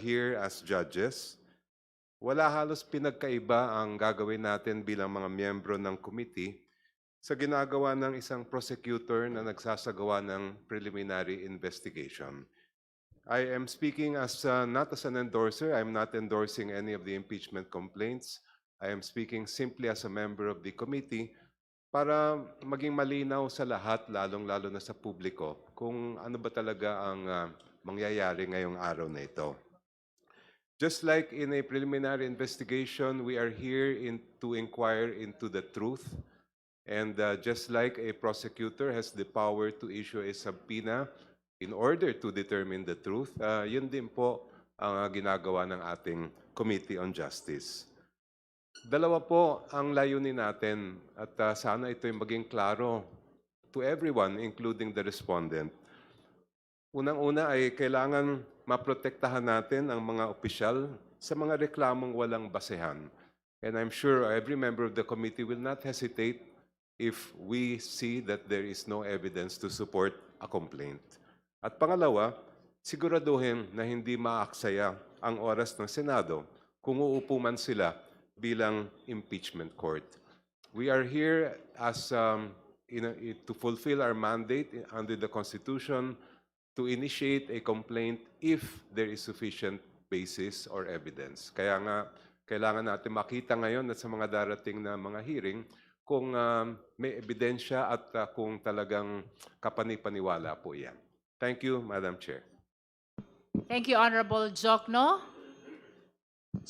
here as judges. Wala halos pinagkaiba ang gagawin natin bilang mga miyembro ng committee sa ginagawa ng isang prosecutor na nagsasagawa ng preliminary investigation. I am speaking as not as an endorser. I'm not endorsing any of the impeachment complaints. I am speaking simply as a member of the committee para maging malinaw sa lahat, lalong-lalo na sa publiko, kung ano ba talaga ang mangyayari ngayong araw na ito. Just like in a preliminary investigation, we are here to inquire into the truth. And just like a prosecutor has the power to issue a subpoena in order to determine the truth, yun din po ang ginagawa ng ating Committee on Justice. Dalawa po ang layunin natin at sana ito'y maging klaro to everyone, including the respondent. Unang-una ay kailangan maprotektahan natin ang mga opisyal sa mga reklamong walang basehan. And I'm sure every member of the committee will not hesitate if we see that there is no evidence to support a complaint. At pangalawa, siguraduhin na hindi maaksaya ang oras ng Senado kung uupo man sila bilang impeachment court. We are here as to fulfill our mandate under the Constitution to initiate a complaint if there is sufficient basis or evidence. Kaya nga, kailangan natin makita ngayon at sa mga darating na mga hearing kung may ebidensya at kung talagang kapanipaniwala po yan. Thank you, Madam Chair. Thank you, Honorable Jokno.